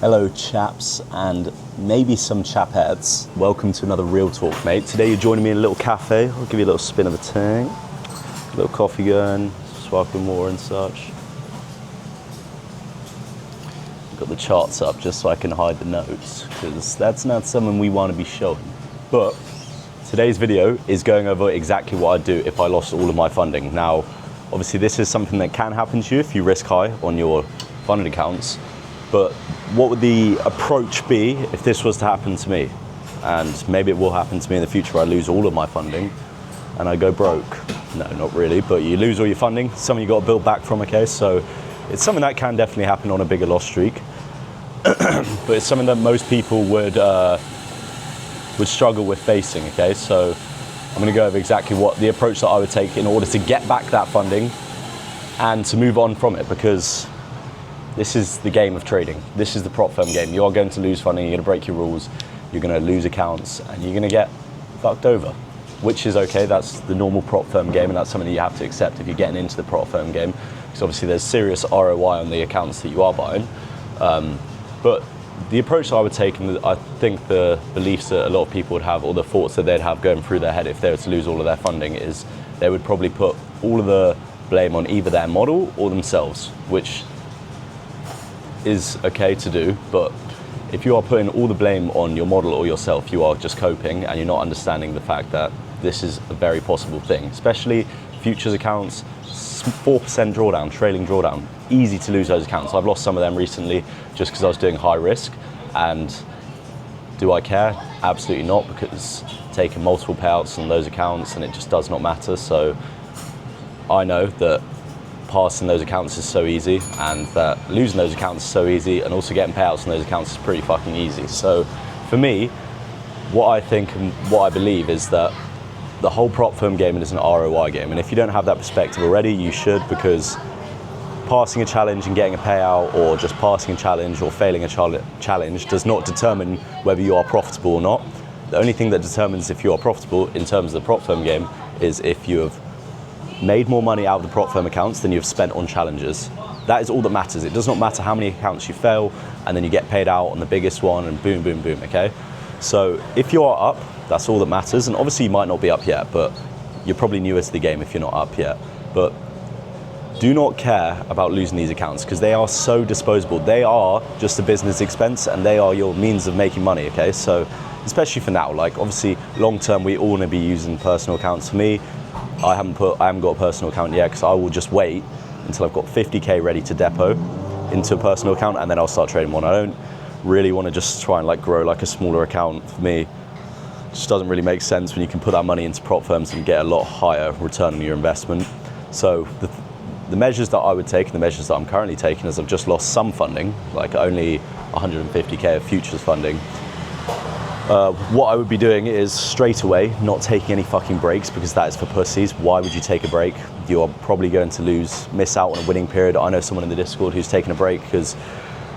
Hello chaps and maybe some chapettes. Welcome to another Real Talk, mate. Today you're joining me in a little cafe. I'll give you a little spin of the tank. A little coffee going, sparkling water and such. Got the charts up just so I can hide the notes, because that's not something we want to be showing. But today's video is going over exactly what I'd do if I lost all of my funding. Now, obviously this is something that can happen to you if you risk high on your funded accounts. But what would the approach be if this was to happen to me? And maybe it will happen to me in the future where I lose all of my funding and I go broke. No, not really, but you lose all your funding, something you got to build back from, okay? So it's something that can definitely happen on a bigger loss streak. But it's something that most people would struggle with facing, okay? So I'm gonna go over exactly what the approach that I would take in order to get back that funding and to move on from it, because this is the game of trading. This is the prop firm game. You are going to lose funding, you're gonna break your rules, you're gonna lose accounts, and you're gonna get fucked over, which is okay. That's the normal prop firm game, and that's something that you have to accept if you're getting into the prop firm game, because obviously there's serious ROI on the accounts that you are buying. But the approach that I would take, and I think the beliefs that a lot of people would have, or the thoughts that they'd have going through their head if they were to lose all of their funding, is they would probably put all of the blame on either their model or themselves, which is okay to do. But if you are putting all the blame on your model or yourself, you are just coping and you're not understanding the fact that this is a very possible thing, especially futures accounts, 4% drawdown, trailing drawdown. Easy to lose those accounts. I've lost some of them recently just because I was doing high risk. And do I care? Absolutely not, because taking multiple payouts on those accounts and it just does not matter. So I know that passing those accounts is so easy, and that losing those accounts is so easy, and also getting payouts on those accounts is pretty fucking easy. So for me, what I think and what I believe is that the whole prop firm game is an ROI game, and if you don't have that perspective already, you should, because passing a challenge and getting a payout, or just passing a challenge or failing a challenge does not determine whether you are profitable or not. The only thing that determines if you are profitable in terms of the prop firm game is if you have made more money out of the prop firm accounts than you've spent on challenges. That is all that matters. It does not matter how many accounts you fail and then you get paid out on the biggest one and boom, boom, boom, okay? So if you are up, that's all that matters. And obviously you might not be up yet, but you're probably newer to the game if you're not up yet. But do not care about losing these accounts, because they are so disposable. They are just a business expense and they are your means of making money, okay? So especially for now, like obviously long term, we all want to be using personal accounts. For me, I haven't got a personal account yet, because I will just wait until I've got 50K ready to depot into a personal account, and then I'll start trading one. I don't really want to just try and like grow like a smaller account. For me, it just doesn't really make sense when you can put that money into prop firms and get a lot higher return on your investment. So the measures that I would take, and the measures that I'm currently taking, is I've just lost some funding, like only 150K of futures funding. What I would be doing is straight away not taking any fucking breaks, because that is for pussies. Why would you take a break? You are probably going to miss out on a winning period. I know someone in the Discord who's taken a break because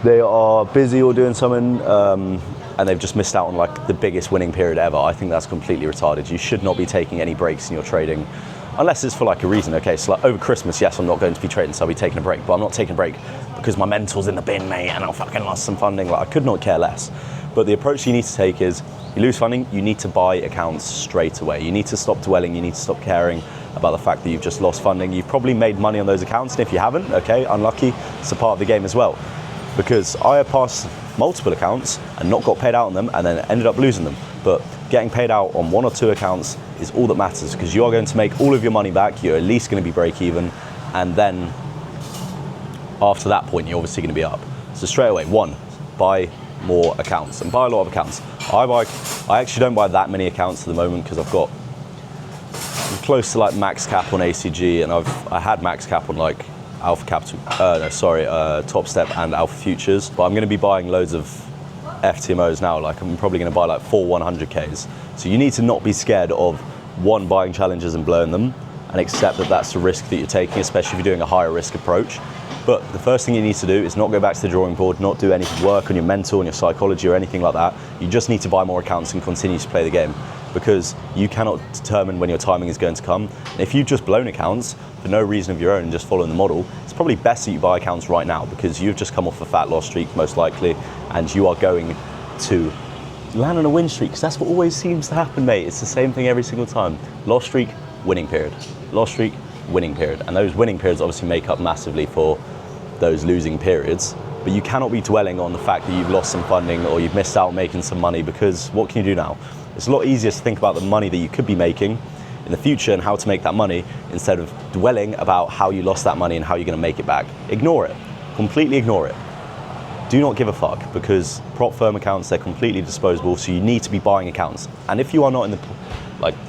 they are busy or doing something, and they've just missed out on like the biggest winning period ever. I think that's completely retarded. You should not be taking any breaks in your trading, unless it's for like a reason, okay? So like over Christmas, yes, I'm not going to be trading, so I'll be taking a break, but I'm not taking a break because my mental's in the bin, mate, and I fucking lost some funding. Like, I could not care less. But the approach you need to take is, you lose funding, you need to buy accounts straight away. You need to stop dwelling, you need to stop caring about the fact that you've just lost funding. You've probably made money on those accounts, and if you haven't, okay, unlucky, it's a part of the game as well. Because I have passed multiple accounts and not got paid out on them, and then ended up losing them. But getting paid out on 1 or 2 accounts is all that matters, because you are going to make all of your money back, you're at least going to be break even, and then after that point, you're obviously going to be up. So straight away, 1, buy more accounts, and buy a lot of accounts. I actually don't buy that many accounts at the moment, because I'm close to like max cap on ACG, and I had max cap on like Alpha Capital, Top Step and Alpha Futures, but I'm going to be buying loads of FTMOs now. Like I'm probably going to buy like 4 100Ks. So you need to not be scared of buying challenges and blowing them, and accept that that's the risk that you're taking, especially if you're doing a higher risk approach. But the first thing you need to do is not go back to the drawing board, not do any work on your mental and your psychology or anything like that. You just need to buy more accounts and continue to play the game. because you cannot determine when your timing is going to come. And if you've just blown accounts for no reason of your own and just following the model, it's probably best that you buy accounts right now, because you've just come off a fat loss streak most likely, and you are going to land on a win streak, because that's what always seems to happen, mate. It's the same thing every single time. Loss streak, winning period. Loss streak, winning period. And those winning periods obviously make up massively for those losing periods. But you cannot be dwelling on the fact that you've lost some funding or you've missed out making some money, because what can you do now? It's a lot easier to think about the money that you could be making in the future and how to make that money, instead of dwelling about how you lost that money and how you're going to make it back. Ignore it. Completely ignore it. Do not give a fuck, because prop firm accounts, they're completely disposable, so you need to be buying accounts. And if you are not in the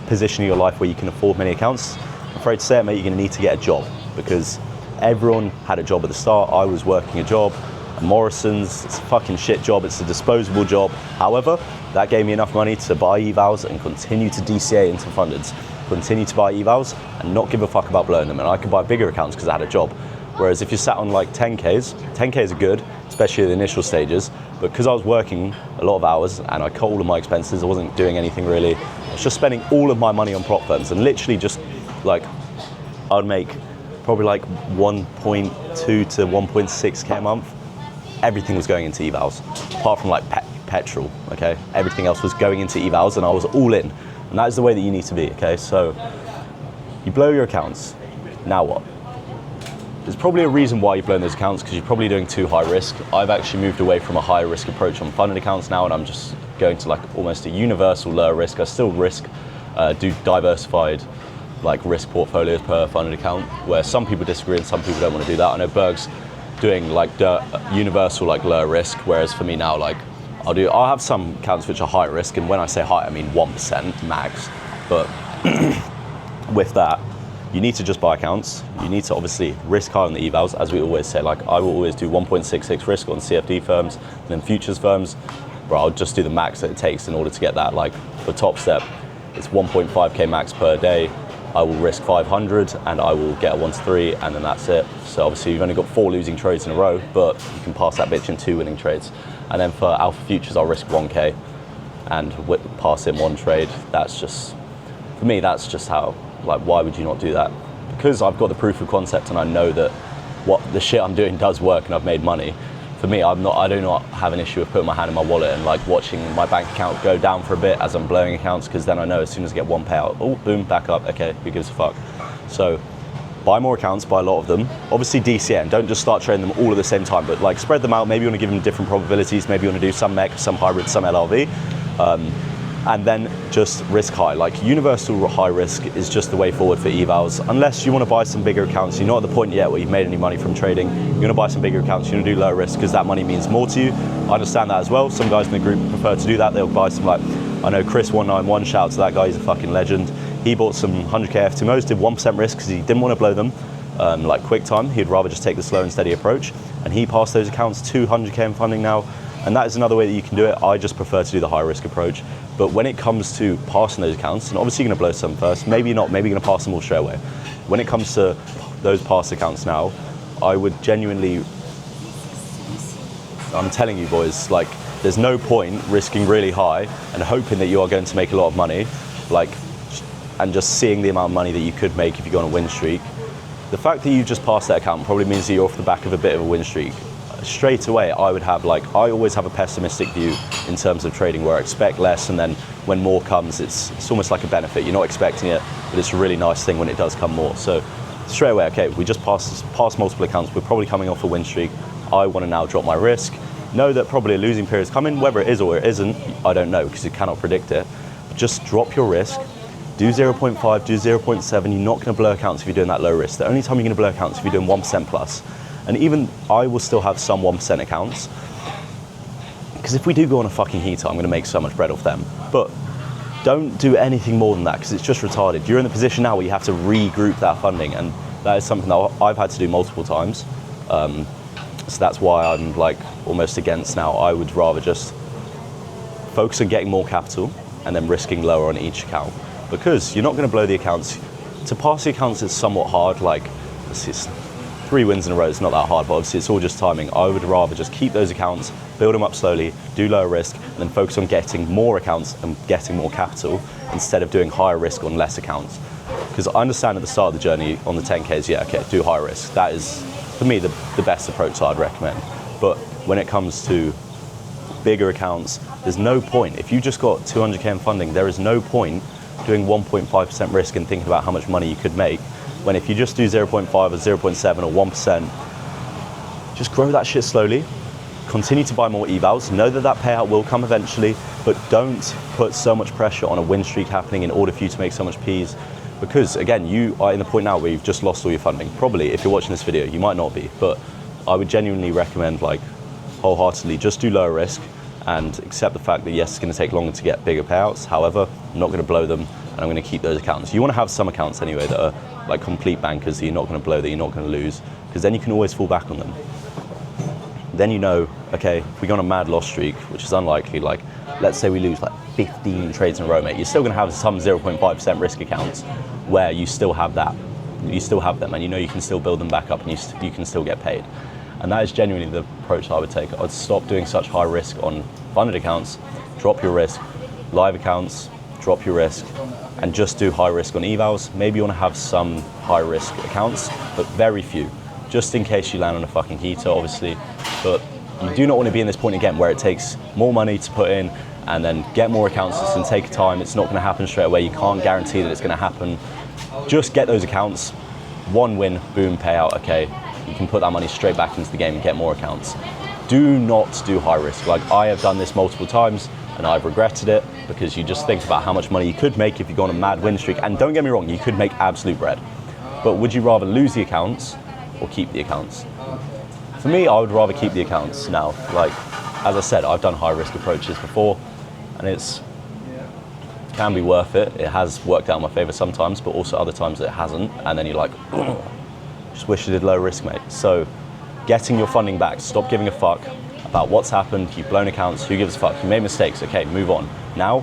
position in your life where you can afford many accounts, I'm afraid to say it, mate, you're going to need to get a job, because everyone had a job at the start. I was working a job at Morrison's. It's a fucking shit job. It's a disposable job. However, that gave me enough money to buy evals and continue to DCA into fundeds, continue to buy evals and not give a fuck about blowing them. And I could buy bigger accounts because I had a job. Whereas if you're sat on like 10Ks, 10Ks are good, especially in the initial stages, but because I was working a lot of hours and I cut all of my expenses, I wasn't doing anything really. I was just spending all of my money on prop firms, and literally just like, I'd make probably like 1.2 to 1.6K a month. Everything was going into evals, apart from like petrol, okay? Everything else was going into evals, and I was all in. And that is the way that you need to be, okay? So you blow your accounts, now what? There's probably a reason why you've blown those accounts, because you're probably doing too high risk. I've actually moved away from a high risk approach on funded accounts now, and I'm just going to like almost a universal lower risk. I still do diversified like risk portfolios per funded account, where some people disagree and some people don't want to do that. I know Berg's doing like universal like lower risk, whereas for me now, like I'll have some accounts which are high risk, and when I say high I mean 1% max, but with that you need to just buy accounts. You need to obviously risk high on the evals, as we always say. Like I will always do 1.66 risk on CFD firms, and then futures firms, bro, I'll just do the max that it takes in order to get that. Like for top step, it's 1.5K max per day. I will risk 500 and I will get a 1 to 3, and then that's it. So obviously you've only got 4 losing trades in a row, but you can pass that bitch in 2 winning trades. And then for alpha futures, I'll risk 1K and pass in 1 trade. That's just, for me, that's just how, like, why would you not do that? Because I've got the proof of concept and I know that what the shit I'm doing does work and I've made money. For me, I do not have an issue with putting my hand in my wallet and like watching my bank account go down for a bit as I'm blowing accounts, because then I know as soon as I get one payout, oh, boom, back up, okay, who gives a fuck? So buy more accounts, buy a lot of them. Obviously DCA, and don't just start trading them all at the same time, but like spread them out. Maybe you want to give them different probabilities. Maybe you want to do some MEC, some hybrid, some LRV. And then just risk high. Like universal high risk is just the way forward for evals, unless you want to buy some bigger accounts. You're not at the point yet where you've made any money from trading. You're going to buy some bigger accounts. You're going to do low risk because that money means more to you. I understand that as well. Some guys in the group prefer to do that. They'll buy some, like, I know Chris191, shout out to that guy, he's a fucking legend. He bought some 100K FTMOs, did 1% risk because he didn't want to blow them like quick time. He'd rather just take the slow and steady approach. And he passed those accounts to 100K in funding now. And that is another way that you can do it. I just prefer to do the high risk approach. But when it comes to passing those accounts, and obviously you're going to blow some first, maybe not, maybe you're going to pass them all straight away. When it comes to those past accounts now, I would genuinely, I'm telling you boys, like there's no point risking really high and hoping that you are going to make a lot of money, like, and just seeing the amount of money that you could make if you go on a win streak. The fact that you just passed that account probably means that you're off the back of a bit of a win streak. Straight away, I would have I always have a pessimistic view in terms of trading, where I expect less, and then when more comes, it's almost like a benefit. You're not expecting it, but it's a really nice thing when it does come more. So straight away, okay, we just passed multiple accounts. We're probably coming off a win streak. I want to now drop my risk. Know that probably a losing period is coming, whether it is or it isn't, I don't know, because you cannot predict it. But just drop your risk. Do 0.5, do 0.7. You're not going to blow accounts if you're doing that low risk. The only time you're going to blow accounts is if you're doing 1% plus. And even I will still have some 1% accounts, because if we do go on a fucking heater, I'm going to make so much bread off them. But don't do anything more than that, because it's just retarded. You're in the position now where you have to regroup that funding, and that is something that I've had to do multiple times. So that's why I'm like almost against now. I would rather just focus on getting more capital and then risking lower on each account, because you're not going to blow the accounts. To pass the accounts is somewhat hard. Like, 3 wins in a row, it's not that hard, but obviously it's all just timing. I would rather just keep those accounts, build them up slowly, do lower risk, and then focus on getting more accounts and getting more capital instead of doing higher risk on less accounts. Because I understand at the start of the journey on the 10Ks, yeah, okay, do high risk. That is, for me, the best approach I'd recommend. But when it comes to bigger accounts, there's no point. If you just got 200K in funding, there is no point doing 1.5% risk and thinking about how much money you could make, when if you just do 0.5 or 0.7 or 1%, just grow that shit slowly, continue to buy more evals, know that that payout will come eventually, but don't put so much pressure on a win streak happening in order for you to make so much Ps, because again, you are in the point now where you've just lost all your funding. Probably, if you're watching this video, you might not be, but I would genuinely recommend, like, wholeheartedly, just do lower risk and accept the fact that yes, it's going to take longer to get bigger payouts. However, I'm not going to blow them, and I'm going to keep those accounts. You want to have some accounts anyway that are like complete bankers that you're not going to blow, that you're not going to lose, because then you can always fall back on them. Then you know, okay, if we go on a mad loss streak, which is unlikely, like let's say we lose like 15 trades in a row, mate, you're still going to have some 0.5% risk accounts where you still have that. You still have them, and you know you can still build them back up, and you can still get paid. And that is genuinely the approach I would take. I'd stop doing such high risk on funded accounts, drop your risk, live accounts, drop your risk, and just do high risk on evals. Maybe you want to have some high risk accounts, but very few, just in case you land on a fucking heater, obviously. But you do not want to be in this point again where it takes more money to put in and then get more accounts. It's going to take time. It's not going to happen straight away. You can't guarantee that it's going to happen. Just get those accounts, one win, boom, payout, okay. You can put that money straight back into the game and get more accounts. Do not do high risk. Like, I have done this multiple times and I've regretted it, because you just think about how much money you could make if you go on a mad win streak. And don't get me wrong, you could make absolute bread. But would you rather lose the accounts or keep the accounts? For me, I would rather keep the accounts now. Like, as I said, I've done high risk approaches before, and it can be worth it. It has worked out in my favor sometimes, but also other times it hasn't. And then you're like, just wish I did low risk, mate. So getting your funding back, stop giving a fuck about what's happened. You've blown accounts, who gives a fuck? You made mistakes, okay, move on. Now,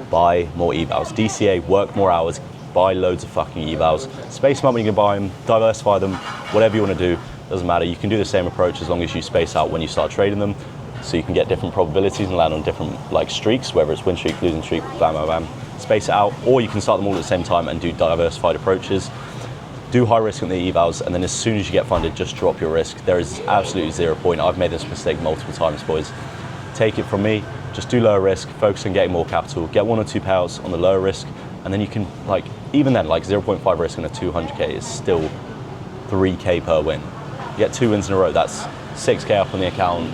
buy more evals. DCA, work more hours, buy loads of fucking evals. Space them up when you can buy them, diversify them, whatever you want to do, doesn't matter. You can do the same approach as long as you space out when you start trading them, so you can get different probabilities and land on different like streaks, whether it's win streak, losing streak, bam, bam, bam. Space it out, or you can start them all at the same time and do diversified approaches. Do high risk on the evals, and then as soon as you get funded, just drop your risk. There is absolutely 0 point. I've made this mistake multiple times, boys. Take it from me, just do lower risk, focus on getting more capital, get 1 or 2 payouts on the lower risk, and then you can, like, even then, like 0.5 risk on a 200K is still 3K per win. You get 2 wins in a row, that's 6K up on the account.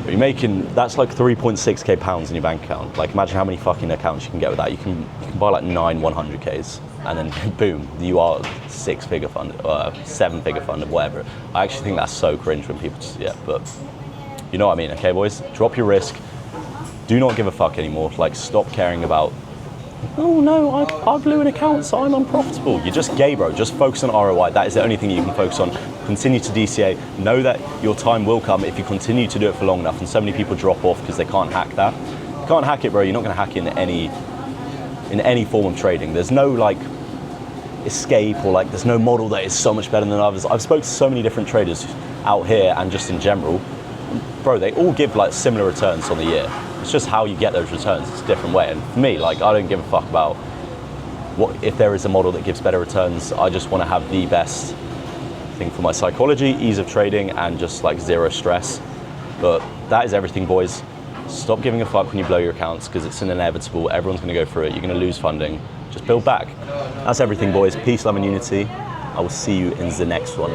But you're making, that's like 3.6K pounds in your bank account. Like, imagine how many fucking accounts you can get with that. You can buy like 9 100Ks, and then boom, you are 6-figure funded, 7-figure funded, whatever. I actually think that's so cringe when people just, yeah, but you know what I mean, okay, boys? Drop your risk. Do not give a fuck anymore. Like, stop caring about, oh no, I blew an account, so I'm unprofitable. You're just gay, bro. Just focus on ROI. That is the only thing you can focus on. Continue to DCA. Know that your time will come if you continue to do it for long enough. And so many people drop off because they can't hack that. You can't hack it, bro. You're not going to hack it in any form of trading. There's no like escape, or like there's no model that is so much better than others. I've spoken to so many different traders out here and just in general. Bro, they all give like similar returns on the year. It's just how you get those returns. It's a different way. And for me, like, I don't give a fuck about what if there is a model that gives better returns. I just want to have the best thing for my psychology, ease of trading, and just like zero stress. But that is everything, boys. Stop giving a fuck when you blow your accounts, because it's an inevitable. Everyone's going to go through it. You're going to lose funding. Just build back. That's everything, boys. Peace, love, and unity. I will see you in the next one.